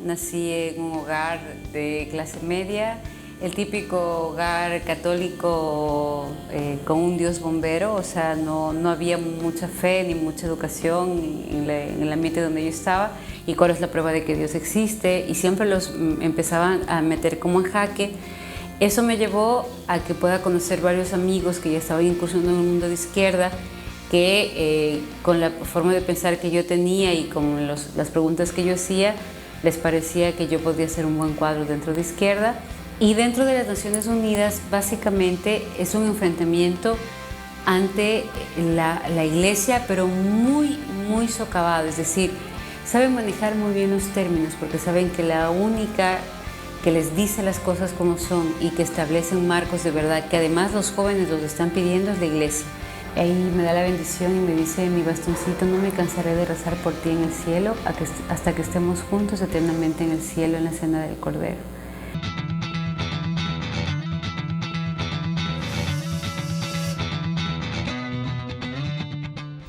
nací en un hogar de clase media, el típico hogar católico con un Dios bombero, o sea, no había mucha fe ni mucha educación en el ambiente donde yo estaba. ¿Y cuál es la prueba de que Dios existe? Y siempre los empezaban a meter como en jaque. Eso me llevó a que pueda conocer varios amigos que ya estaban incursionando en el mundo de izquierda, que con la forma de pensar que yo tenía y con las preguntas que yo hacía, les parecía que yo podía ser un buen cuadro dentro de izquierda. Y dentro de las Naciones Unidas, básicamente es un enfrentamiento ante la iglesia, pero muy, muy socavado. Es decir, saben manejar muy bien los términos, porque saben que la única que les dice las cosas como son y que establecen marcos de verdad, que además los jóvenes los están pidiendo, es la iglesia. Ahí me da la bendición y me dice mi bastoncito: no me cansaré de rezar por ti en el cielo hasta que estemos juntos eternamente en el cielo en la cena del Cordero.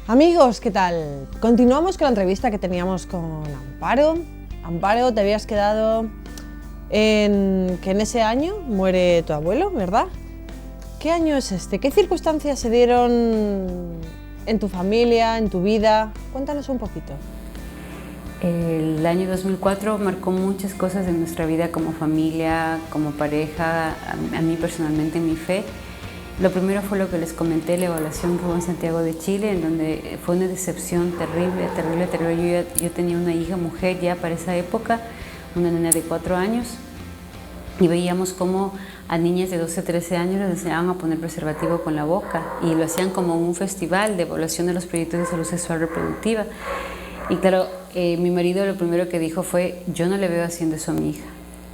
Amigos, ¿qué tal? Continuamos con la entrevista que teníamos con Amparo. Amparo, te habías quedado en que en ese año muere tu abuelo, ¿verdad? ¿Qué año es este? ¿Qué circunstancias se dieron en tu familia, en tu vida? Cuéntanos un poquito. El año 2004 marcó muchas cosas en nuestra vida como familia, como pareja, a mí personalmente en mi fe. Lo primero fue lo que les comenté, la evaluación que hubo en Santiago de Chile, en donde fue una decepción terrible, terrible, terrible. Yo tenía una hija mujer ya para esa época, una nena de 4 años, y veíamos cómo a niñas de 12, 13 años les enseñaban a poner preservativo con la boca, y lo hacían como un festival de evaluación de los proyectos de salud sexual reproductiva. Y claro, mi marido lo primero que dijo fue: yo no le veo haciendo eso a mi hija.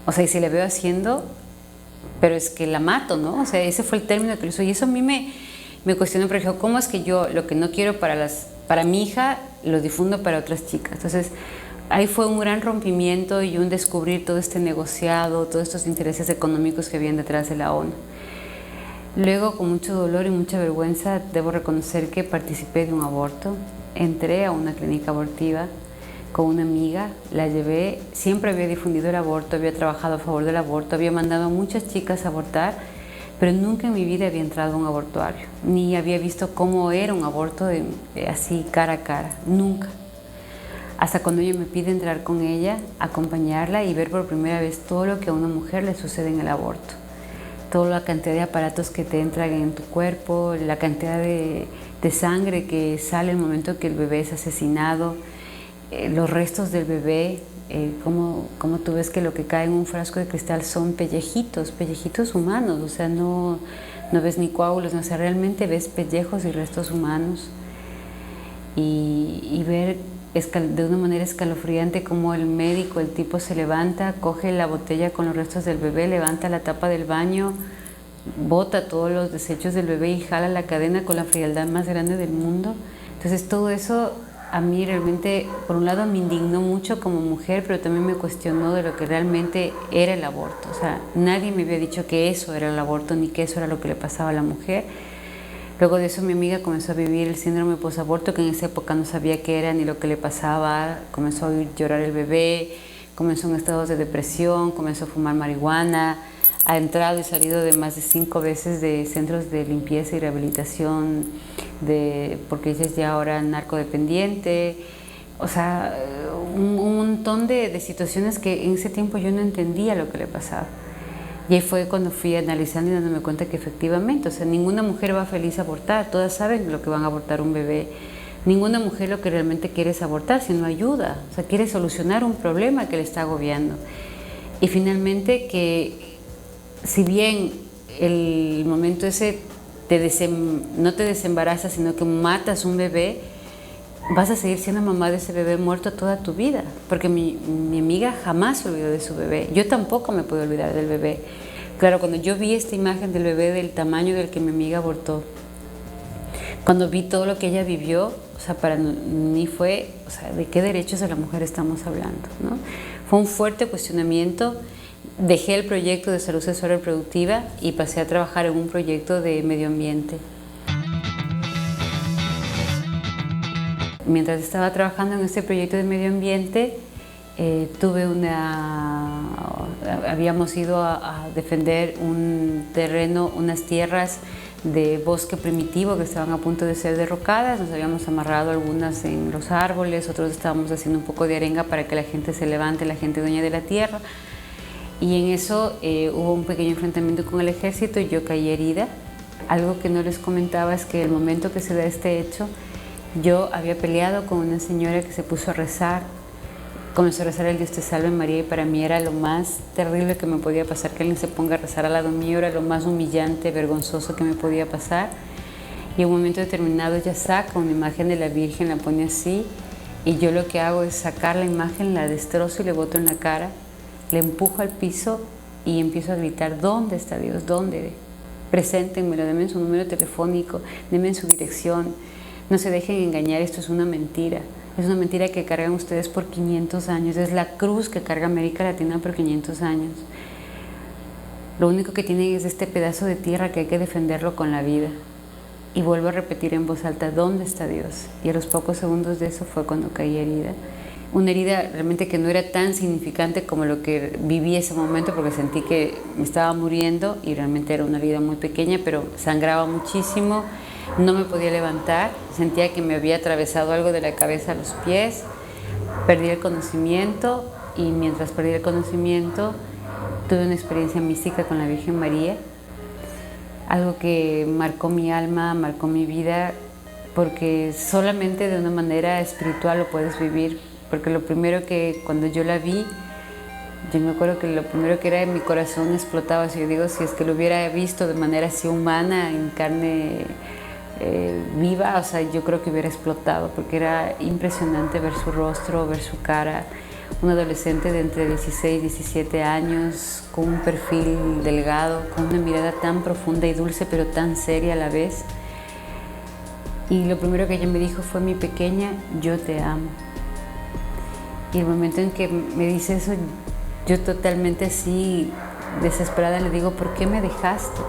O sea, y si le veo haciendo, pero es que la mato, ¿no? O sea, ese fue el término que usó. Y eso a mí me cuestionó, pero dijo: ¿cómo es que yo lo que no quiero para mi hija lo difundo para otras chicas? Entonces, ahí fue un gran rompimiento y un descubrir todo este negociado, todos estos intereses económicos que habían detrás de la ONU. Luego, con mucho dolor y mucha vergüenza, debo reconocer que participé de un aborto. Entré a una clínica abortiva con una amiga, la llevé, siempre había difundido el aborto, había trabajado a favor del aborto, había mandado a muchas chicas a abortar, pero nunca en mi vida había entrado a un abortuario, ni había visto cómo era un aborto así cara a cara, nunca. Hasta cuando ella me pide entrar con ella, acompañarla y ver por primera vez todo lo que a una mujer le sucede en el aborto. Toda la cantidad de aparatos que te entran en tu cuerpo, la cantidad de sangre que sale el momento que el bebé es asesinado, los restos del bebé, como tú ves que lo que cae en un frasco de cristal son pellejitos humanos, o sea, no ves ni coágulos, no, o sea, realmente ves pellejos y restos humanos. Y ver de una manera escalofriante cómo el médico, el tipo se levanta, coge la botella con los restos del bebé, levanta la tapa del baño, bota todos los desechos del bebé y jala la cadena con la frialdad más grande del mundo. Entonces todo eso a mí realmente, por un lado, me indignó mucho como mujer, pero también me cuestionó de lo que realmente era el aborto. O sea, nadie me había dicho que eso era el aborto ni que eso era lo que le pasaba a la mujer. Luego de eso mi amiga comenzó a vivir el síndrome posaborto, que en esa época no sabía qué era ni lo que le pasaba. Comenzó a llorar el bebé, comenzó en estados de depresión, comenzó a fumar marihuana, ha entrado y salido de más de 5 veces de centros de limpieza y rehabilitación, porque ella es ya ahora narcodependiente. O sea, un montón de situaciones que en ese tiempo yo no entendía lo que le pasaba. Y ahí fue cuando fui analizando y dándome cuenta que efectivamente, o sea, ninguna mujer va feliz a abortar, todas saben lo que van a abortar un bebé. Ninguna mujer lo que realmente quiere es abortar, sino ayuda, o sea, quiere solucionar un problema que le está agobiando. Y finalmente que, si bien el momento ese no te desembarazas, sino que matas un bebé, vas a seguir siendo mamá de ese bebé muerto toda tu vida, porque mi amiga jamás se olvidó de su bebé, yo tampoco me puedo olvidar del bebé. Claro, cuando yo vi esta imagen del bebé del tamaño del que mi amiga abortó, cuando vi todo lo que ella vivió, o sea, para mí fue, o sea, ¿de qué derechos de la mujer estamos hablando, ¿no? Fue un fuerte cuestionamiento. Dejé el proyecto de salud sexual reproductiva y pasé a trabajar en un proyecto de medio ambiente. Mientras estaba trabajando en este proyecto de medio ambiente, Habíamos ido a defender un terreno, unas tierras de bosque primitivo que estaban a punto de ser derrocadas. Nos habíamos amarrado algunas en los árboles, otros estábamos haciendo un poco de arenga para que la gente se levante, la gente dueña de la tierra. Y en eso hubo un pequeño enfrentamiento con el ejército y yo caí herida. Algo que no les comentaba es que el momento que se da este hecho, yo había peleado con una señora que se puso a rezar. Comenzó a rezar el Dios te salve María y para mí era lo más terrible que me podía pasar, que alguien se ponga a rezar al lado mío, era lo más humillante, vergonzoso que me podía pasar. Y en un momento determinado ella saca una imagen de la Virgen, la pone así y yo lo que hago es sacar la imagen, la destrozo y le boto en la cara, le empujo al piso y empiezo a gritar, ¿dónde está Dios? ¿Dónde? Preséntenmelo, denme su número telefónico, denme su dirección, no se dejen engañar, esto es una mentira. Es una mentira que cargan ustedes por 500 años. Es la cruz que carga América Latina por 500 años. Lo único que tienen es este pedazo de tierra que hay que defenderlo con la vida. Y vuelvo a repetir en voz alta, ¿dónde está Dios? Y a los pocos segundos de eso fue cuando caí herida. Una herida realmente que no era tan significante como lo que viví ese momento, porque sentí que me estaba muriendo y realmente era una herida muy pequeña, pero sangraba muchísimo. No me podía levantar, sentía que me había atravesado algo de la cabeza a los pies, perdí el conocimiento y mientras perdí el conocimiento tuve una experiencia mística con la Virgen María, algo que marcó mi alma, marcó mi vida, porque solamente de una manera espiritual lo puedes vivir, porque lo primero que cuando yo la vi, yo me acuerdo que lo primero que era en mi corazón explotaba, yo digo, si es que lo hubiera visto de manera así humana, en carne viva, o sea, yo creo que hubiera explotado porque era impresionante ver su rostro, ver su cara, un adolescente de entre 16 y 17 años con un perfil delgado, con una mirada tan profunda y dulce pero tan seria a la vez. Y lo primero que ella me dijo fue, mi pequeña, yo te amo. Y el momento en que me dice eso, yo totalmente así desesperada le digo, ¿por qué me dejaste?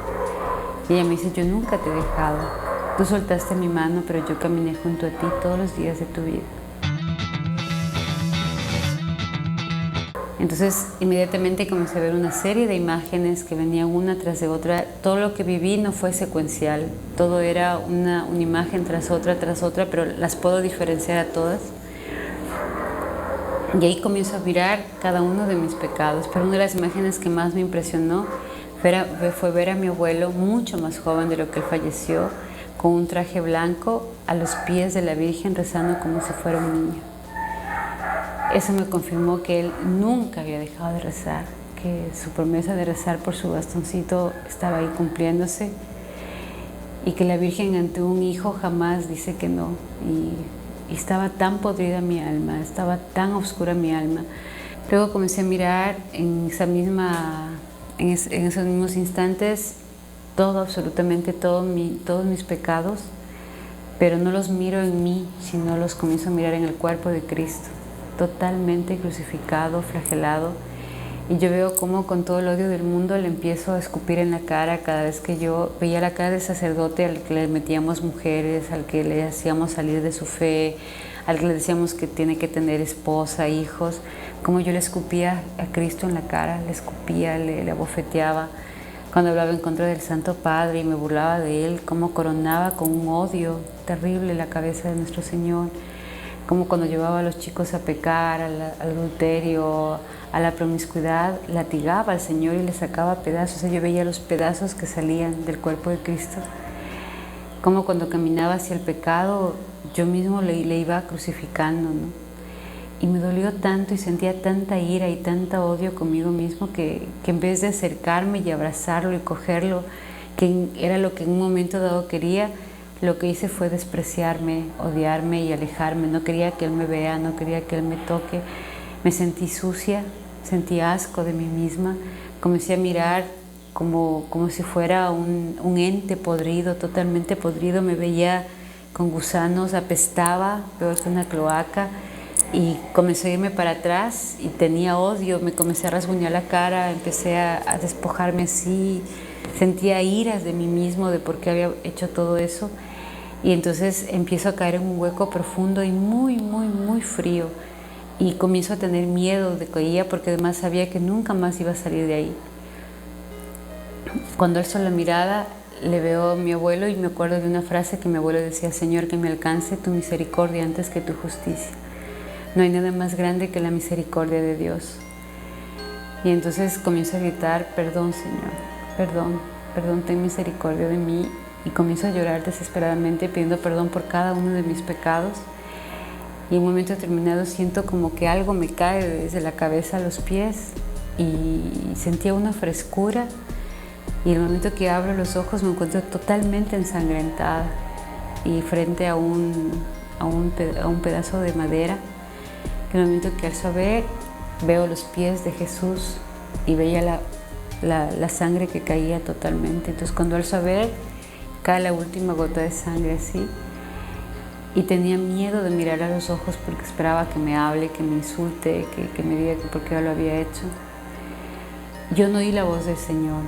Y ella me dice, yo nunca te he dejado. Tú soltaste mi mano, pero yo caminé junto a ti todos los días de tu vida. Entonces, inmediatamente comencé a ver una serie de imágenes que venían una tras de otra. Todo lo que viví no fue secuencial. Todo era una imagen tras otra, pero las puedo diferenciar a todas. Y ahí comienzo a mirar cada uno de mis pecados. Pero una de las imágenes que más me impresionó fue ver a mi abuelo, mucho más joven de lo que él falleció, con un traje blanco a los pies de la Virgen rezando como si fuera un niño. Eso me confirmó que él nunca había dejado de rezar, que su promesa de rezar por su bastoncito estaba ahí cumpliéndose y que la Virgen ante un hijo jamás dice que no. Y estaba tan podrida mi alma, estaba tan oscura mi alma. Luego comencé a mirar en esos mismos instantes todo, absolutamente todos mis pecados, pero no los miro en mí, sino los comienzo a mirar en el cuerpo de Cristo, totalmente crucificado, flagelado, y yo veo cómo con todo el odio del mundo le empiezo a escupir en la cara cada vez que yo veía la cara del sacerdote al que le metíamos mujeres, al que le hacíamos salir de su fe, al que le decíamos que tiene que tener esposa, hijos, como yo le escupía a Cristo en la cara, le escupía, le abofeteaba. Cuando hablaba en contra del Santo Padre y me burlaba de él, cómo coronaba con un odio terrible la cabeza de nuestro Señor, como cuando llevaba a los chicos a pecar, al adulterio, a la promiscuidad, latigaba al Señor y le sacaba pedazos. O sea, yo veía los pedazos que salían del cuerpo de Cristo, como cuando caminaba hacia el pecado, yo mismo le iba crucificando, ¿no? Y me dolió tanto y sentía tanta ira y tanto odio conmigo mismo que en vez de acercarme y abrazarlo y cogerlo, que era lo que en un momento dado quería, lo que hice fue despreciarme, odiarme y alejarme. No quería que él me vea, no quería que él me toque. Me sentí sucia, sentí asco de mí misma. Comencé a mirar como si fuera un ente podrido, totalmente podrido. Me veía con gusanos, apestaba, peor que una cloaca. Y comencé a irme para atrás y tenía odio, me comencé a rasguñar la cara, empecé a despojarme así, sentía iras de mí mismo, de por qué había hecho todo eso. Y entonces empiezo a caer en un hueco profundo y muy, muy, muy frío. y comienzo a tener miedo de que ella, porque además sabía que nunca más iba a salir de ahí. Cuando alzo la mirada, le veo a mi abuelo y me acuerdo de una frase que mi abuelo decía: Señor, que me alcance tu misericordia antes que tu justicia. No hay nada más grande que la misericordia de Dios. Y entonces comienzo a gritar: perdón, Señor, perdón, perdón, ten misericordia de mí. Y comienzo a llorar desesperadamente pidiendo perdón por cada uno de mis pecados. Y en un momento determinado siento como que algo me cae desde la cabeza a los pies y sentía una frescura. Y en el momento que abro los ojos me encuentro totalmente ensangrentada y frente a un pedazo de madera. En el momento que alzo a ver, veo los pies de Jesús y veía la sangre que caía totalmente. Entonces cuando alzo a ver, cae la última gota de sangre así. Y tenía miedo de mirar a los ojos porque esperaba que me hable, que me insulte, que me diga que por qué yo lo había hecho. Yo no oí la voz del Señor,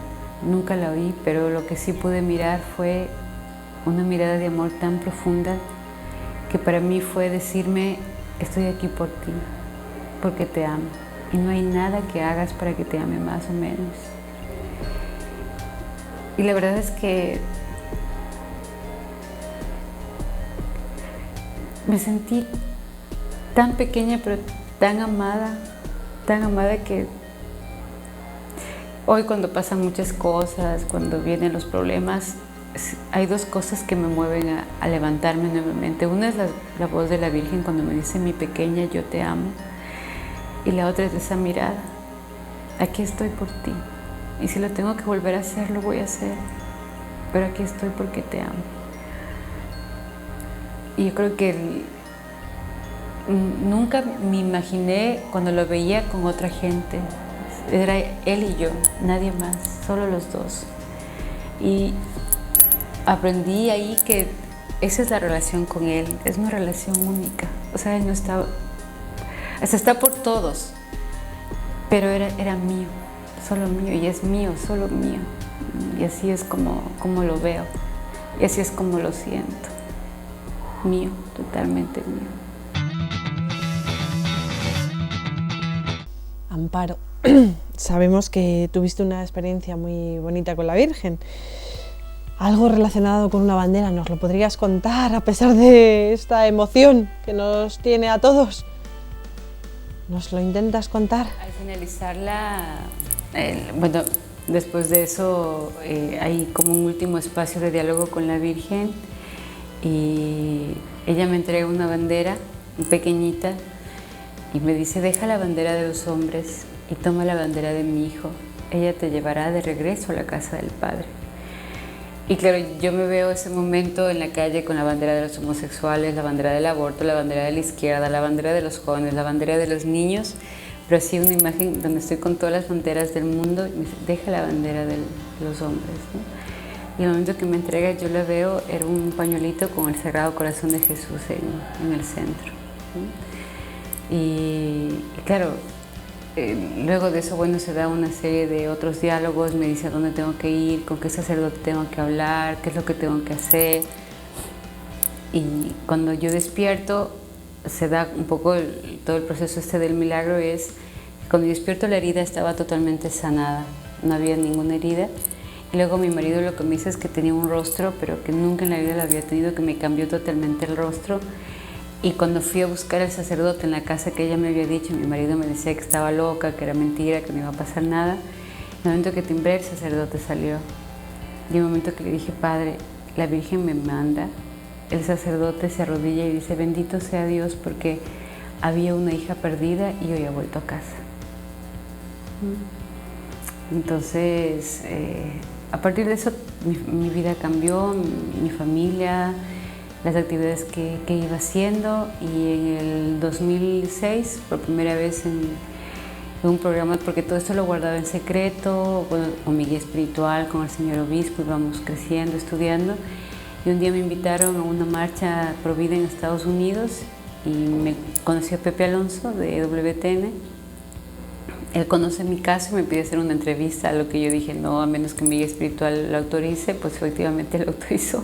nunca la oí, pero lo que sí pude mirar fue una mirada de amor tan profunda que para mí fue decirme: estoy aquí por ti, porque te amo. Y no hay nada que hagas para que te ame más o menos. Y la verdad es que me sentí tan pequeña pero tan amada que hoy, cuando pasan muchas cosas, cuando vienen los problemas, hay dos cosas que me mueven a levantarme nuevamente. Una es la voz de la Virgen cuando me dice: mi pequeña, yo te amo. Y la otra es esa mirada: aquí estoy por ti. Y si lo tengo que volver a hacer, lo voy a hacer. Pero aquí estoy porque te amo. Y yo creo que nunca me imaginé cuando lo veía con otra gente. Era él y yo, nadie más, solo los dos. Y aprendí ahí que esa es la relación con él, es una relación única. O sea, él no está, o sea, está por todos, pero era mío, solo mío, y es mío, solo mío. Y así es como lo veo, y así es como lo siento. Mío, totalmente mío. Amparo, sabemos que tuviste una experiencia muy bonita con la Virgen. Algo relacionado con una bandera, ¿nos lo podrías contar a pesar de esta emoción que nos tiene a todos? ¿Nos lo intentas contar? Al finalizar bueno, después de eso hay como un último espacio de diálogo con la Virgen y ella me entrega una bandera pequeñita y me dice: deja la bandera de los hombres y toma la bandera de mi hijo. Ella te llevará de regreso a la casa del Padre. Y claro, yo me veo ese momento en la calle con la bandera de los homosexuales, la bandera del aborto, la bandera de la izquierda, la bandera de los jóvenes, la bandera de los niños, pero así una imagen donde estoy con todas las banderas del mundo y me dice: deja la bandera de los hombres, ¿no? Y el momento que me entrega, yo la veo, era un pañuelito con el Sagrado Corazón de Jesús en el centro, ¿no? Y claro, luego de eso, bueno, se da una serie de otros diálogos, me dice a dónde tengo que ir, con qué sacerdote tengo que hablar, qué es lo que tengo que hacer. Y cuando yo despierto, se da un poco todo el proceso del milagro. Es cuando yo despierto, la herida estaba totalmente sanada, no había ninguna herida. Y luego mi marido lo que me dice es que tenía un rostro, pero que nunca en la vida lo había tenido, que me cambió totalmente el rostro. Y cuando fui a buscar al sacerdote en la casa que ella me había dicho, mi marido me decía que estaba loca, que era mentira, que no iba a pasar nada. En el momento que timbré, el sacerdote salió. Y en el momento que le dije: Padre, la Virgen me manda, el sacerdote se arrodilla y dice: bendito sea Dios, porque había una hija perdida y hoy ha vuelto a casa. Entonces, a partir de eso, mi vida cambió, mi familia, las actividades que iba haciendo. Y en el 2006, por primera vez en un programa, porque todo esto lo guardaba en secreto, bueno, con mi guía espiritual, con el señor obispo, íbamos creciendo, estudiando, y un día me invitaron a una marcha Provida en Estados Unidos y me conoció Pepe Alonso de WTN. Él conoce mi caso y me pide hacer una entrevista, a lo que yo dije: no, a menos que mi guía espiritual lo autorice. Pues efectivamente lo autorizó.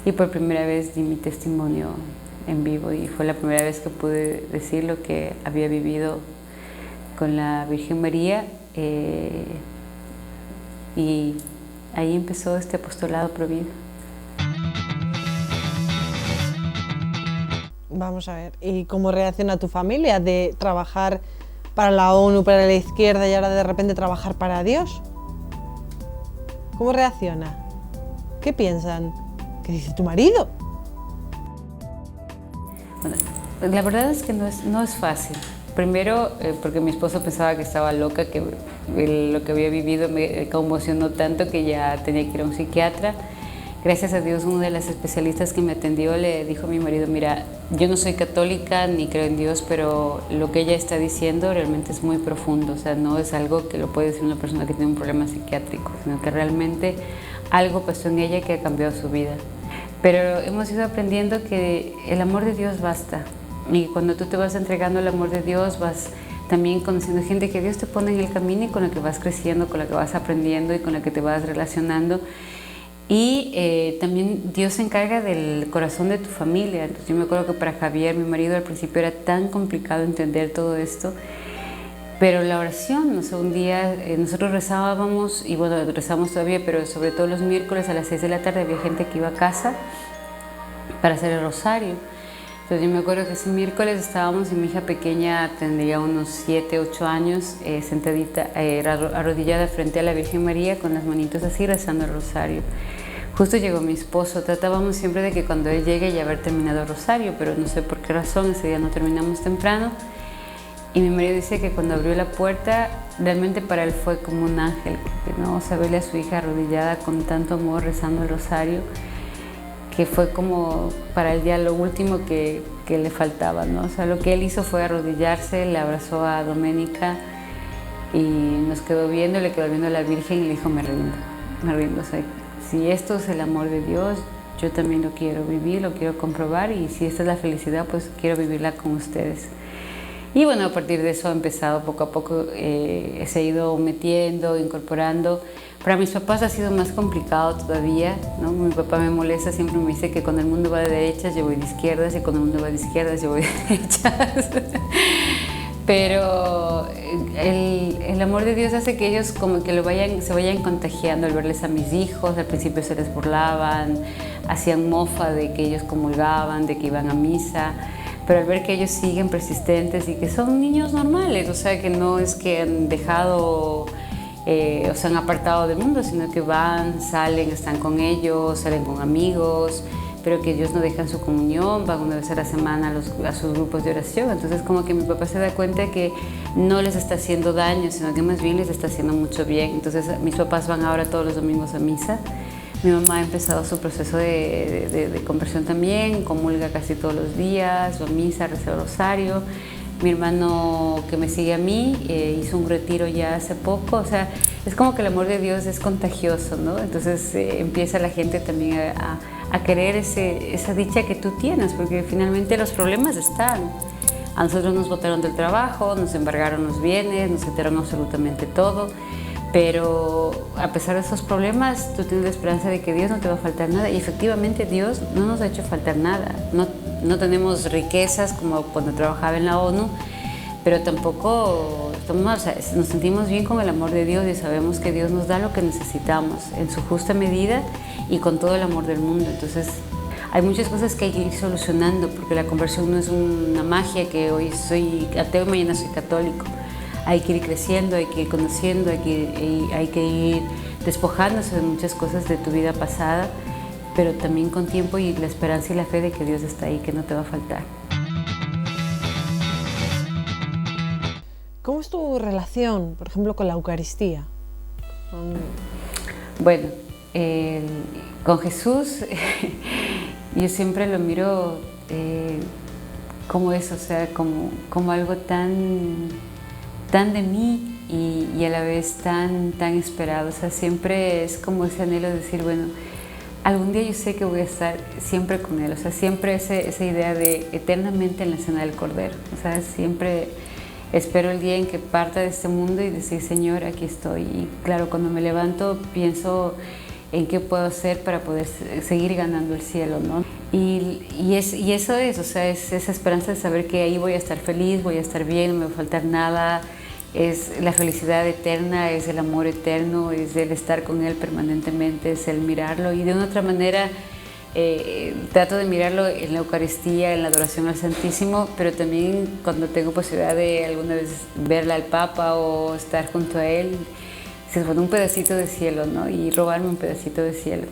Y por primera vez di mi testimonio en vivo y fue la primera vez que pude decir lo que había vivido con la Virgen María y ahí empezó este apostolado Pro Vida. Vamos a ver, ¿y cómo reacciona tu familia de trabajar para la ONU, para la izquierda y ahora de repente trabajar para Dios? ¿Cómo reacciona? ¿Qué piensan? ¿Qué dice tu marido? Bueno, la verdad es que no es fácil. Primero, porque mi esposo pensaba que estaba loca, que lo que había vivido me conmocionó tanto que ya tenía que ir a un psiquiatra. Gracias a Dios, uno de los especialistas que me atendió le dijo a mi marido, mira, yo no soy católica ni creo en Dios, pero lo que ella está diciendo realmente es muy profundo, o sea, no es algo que lo puede decir una persona que tiene un problema psiquiátrico, sino que realmente algo pasó en ella que ha cambiado su vida. Pero hemos ido aprendiendo que el amor de Dios basta, y cuando tú te vas entregando al amor de Dios, vas también conociendo gente que Dios te pone en el camino y con la que vas creciendo, con la que vas aprendiendo y con la que te vas relacionando. Y también Dios se encarga del corazón de tu familia. Entonces, yo me acuerdo que para Javier, mi marido, al principio era tan complicado entender todo esto, pero la oración, o sea, un día nosotros rezábamos, y bueno, rezamos todavía, pero sobre todo los miércoles a las 6 de la tarde había gente que iba a casa para hacer el rosario. Entonces yo me acuerdo que ese miércoles estábamos y mi hija pequeña tendría unos 7, 8 años, sentadita, arrodillada frente a la Virgen María con las manitos así rezando el rosario. Justo llegó mi esposo, tratábamos siempre de que cuando él llegue ya haber terminado el rosario, pero no sé por qué razón ese día no terminamos temprano. Y mi marido dice que cuando abrió la puerta, realmente para él fue como un ángel, porque, ¿no? O sea, verle a su hija arrodillada con tanto amor rezando el rosario, que fue como para él ya lo último que le faltaba, ¿no? O sea, lo que él hizo fue arrodillarse, le abrazó a Doménica y nos quedó viendo, le quedó viendo a la Virgen y le dijo, me rindo. O sea, si esto es el amor de Dios, yo también lo quiero vivir, lo quiero comprobar y si esta es la felicidad, pues quiero vivirla con ustedes. Y bueno, a partir de eso ha empezado poco a poco, se ha ido metiendo, incorporando. Para mis papás ha sido más complicado todavía, ¿no? Mi papá me molesta, siempre me dice que cuando el mundo va de derechas yo voy de izquierdas y cuando el mundo va de izquierdas yo voy de derechas. Pero el amor de Dios hace que ellos como que se vayan contagiando al verles a mis hijos. Al principio se les burlaban, hacían mofa de que ellos comulgaban, de que iban a misa. Pero al ver que ellos siguen persistentes y que son niños normales, o sea, que no es que han dejado o se han apartado del mundo, sino que van, salen, están con ellos, salen con amigos, pero que ellos no dejan su comunión, van una vez a la semana a sus grupos de oración. Entonces como que mi papá se da cuenta que no les está haciendo daño, sino que más bien les está haciendo mucho bien. Entonces mis papás van ahora todos los domingos a misa. Mi mamá ha empezado su proceso de conversión también, comulga casi todos los días, va a misa, reza el rosario. Mi hermano que me sigue a mí hizo un retiro ya hace poco, o sea, es como que el amor de Dios es contagioso, ¿no? Entonces empieza la gente también a querer esa dicha que tú tienes, porque finalmente los problemas están. A nosotros nos botaron del trabajo, nos embargaron los bienes, nos quitaron absolutamente todo. Pero a pesar de esos problemas, tú tienes la esperanza de que Dios no te va a faltar nada. Y efectivamente Dios no nos ha hecho faltar nada. No tenemos riquezas como cuando trabajaba en la ONU, pero tampoco nos sentimos bien con el amor de Dios y sabemos que Dios nos da lo que necesitamos en su justa medida y con todo el amor del mundo. Entonces hay muchas cosas que hay que ir solucionando, porque la conversión no es una magia que hoy soy ateo y mañana soy católico. Hay que ir creciendo, hay que ir conociendo, hay que ir despojándose de muchas cosas de tu vida pasada, pero también con tiempo y la esperanza y la fe de que Dios está ahí, que no te va a faltar. ¿Cómo es tu relación, por ejemplo, con la Eucaristía? Bueno, con Jesús yo siempre lo miro como eso, o sea, como algo tan de mí y a la vez tan esperado. O sea, siempre es como ese anhelo de decir, bueno, algún día yo sé que voy a estar siempre con Él. O sea, siempre esa idea de eternamente en la cena del Cordero. O sea, siempre espero el día en que parta de este mundo y decir, Señor, aquí estoy. Y claro, cuando me levanto pienso en qué puedo hacer para poder seguir ganando el cielo, ¿no? Y eso es, o sea, es esa esperanza de saber que ahí voy a estar feliz, voy a estar bien, no me va a faltar nada, es la felicidad eterna, es el amor eterno, es el estar con Él permanentemente, es el mirarlo y de una otra manera trato de mirarlo en la Eucaristía, en la adoración al Santísimo, pero también cuando tengo posibilidad de alguna vez verle al Papa o estar junto a Él, dices, bueno, un pedacito de cielo, ¿no? Y robarme un pedacito de cielo.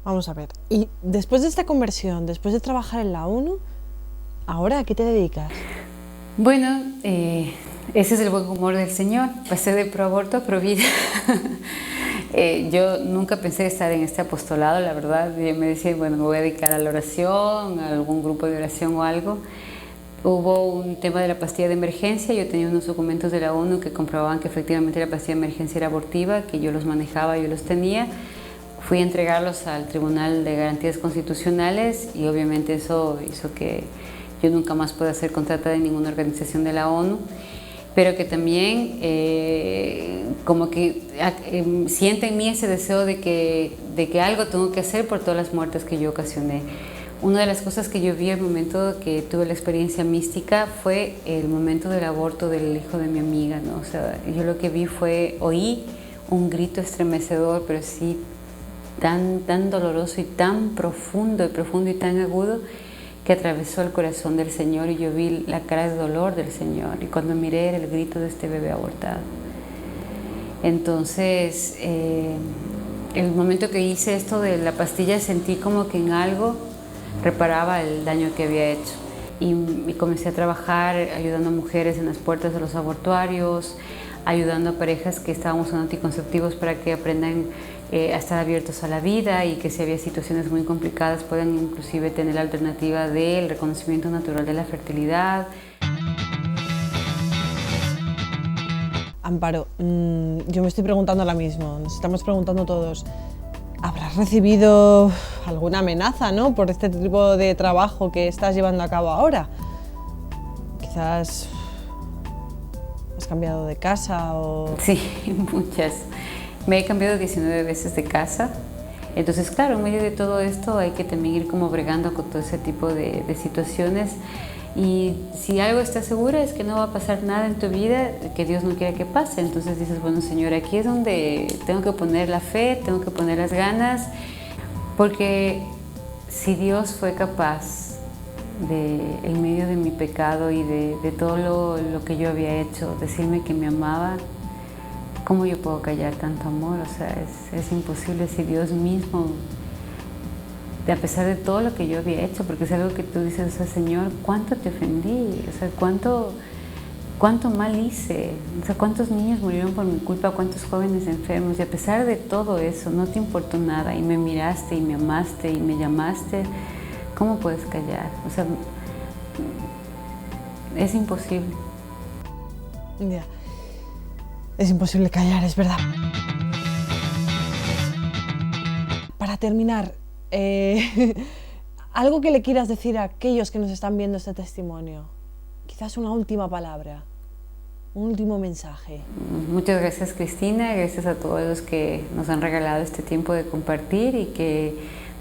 Vamos a ver, y después de esta conversión, después de trabajar en la ONU, ¿ahora a qué te dedicas? Bueno, ese es el buen humor del Señor. Pasé de pro aborto a pro vida. Yo nunca pensé estar en este apostolado, la verdad. Yo me decía, bueno, me voy a dedicar a la oración, a algún grupo de oración o algo. Hubo un tema de la pastilla de emergencia. Yo tenía unos documentos de la ONU que comprobaban que efectivamente la pastilla de emergencia era abortiva, que yo los manejaba, yo los tenía. Fui a entregarlos al Tribunal de Garantías Constitucionales y obviamente eso hizo que yo nunca más pueda ser contratada en ninguna organización de la ONU, pero que también como que siente en mí ese deseo de que algo tengo que hacer por todas las muertes que yo ocasioné. Una de las cosas que yo vi al momento que tuve la experiencia mística fue el momento del aborto del hijo de mi amiga, ¿no? O sea, yo lo que vi oí un grito estremecedor, pero sí tan doloroso y tan profundo y tan agudo, que atravesó el corazón del Señor y yo vi la cara de dolor del Señor y cuando miré era el grito de este bebé abortado. Entonces, el momento que hice esto de la pastilla sentí como que en algo reparaba el daño que había hecho y comencé a trabajar ayudando a mujeres en las puertas de los abortuarios, ayudando a parejas que estábamos usando anticonceptivos para que aprendan a estar abiertos a la vida y que si había situaciones muy complicadas puedan inclusive tener la alternativa del reconocimiento natural de la fertilidad. Amparo, yo me estoy preguntando ahora mismo, nos estamos preguntando todos, ¿habrás recibido alguna amenaza, ¿no?, por este tipo de trabajo que estás llevando a cabo ahora? Quizás has cambiado de casa o... Sí, muchas. Me he cambiado 19 veces de casa. Entonces, claro, en medio de todo esto hay que también ir como bregando con todo ese tipo de situaciones. Y si algo estás segura es que no va a pasar nada en tu vida que Dios no quiera que pase. Entonces dices, bueno, Señor, aquí es donde tengo que poner la fe, tengo que poner las ganas, porque si Dios fue capaz en medio de mi pecado y de todo lo que yo había hecho, decirme que me amaba, ¿cómo yo puedo callar tanto amor? O sea, es imposible si Dios mismo, a pesar de todo lo que yo había hecho, porque es algo que tú dices, o sea, Señor, ¿cuánto te ofendí? O sea, ¿cuánto mal hice? O sea, ¿cuántos niños murieron por mi culpa? ¿Cuántos jóvenes enfermos? Y a pesar de todo eso, no te importó nada y me miraste y me amaste y me llamaste. ¿Cómo puedes callar? O sea, es imposible. Ya. Es imposible callar, es verdad. Para terminar, algo que le quieras decir a aquellos que nos están viendo este testimonio. Quizás una última palabra, un último mensaje. Muchas gracias, Cristina, gracias a todos los que nos han regalado este tiempo de compartir y que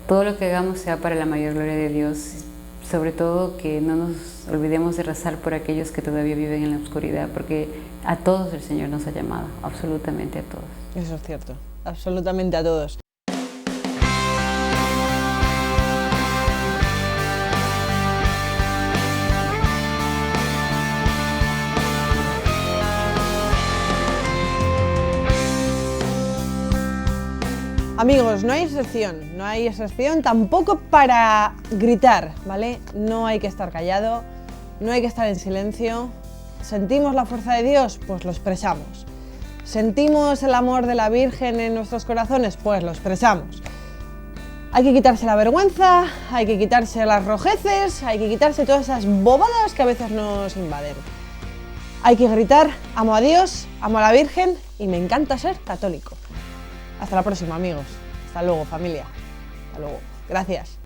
todo lo que hagamos sea para la mayor gloria de Dios. Sobre todo que no nos olvidemos de rezar por aquellos que todavía viven en la oscuridad, porque a todos el Señor nos ha llamado, absolutamente a todos. Eso es cierto, absolutamente a todos. Amigos, no hay excepción tampoco para gritar, ¿vale? No hay que estar callado, no hay que estar en silencio. ¿Sentimos la fuerza de Dios? Pues lo expresamos. ¿Sentimos el amor de la Virgen en nuestros corazones? Pues lo expresamos. Hay que quitarse la vergüenza, hay que quitarse las rojeces, hay que quitarse todas esas bobadas que a veces nos invaden. Hay que gritar, amo a Dios, amo a la Virgen y me encanta ser católico. Hasta la próxima, amigos. Hasta luego, familia. Hasta luego. Gracias.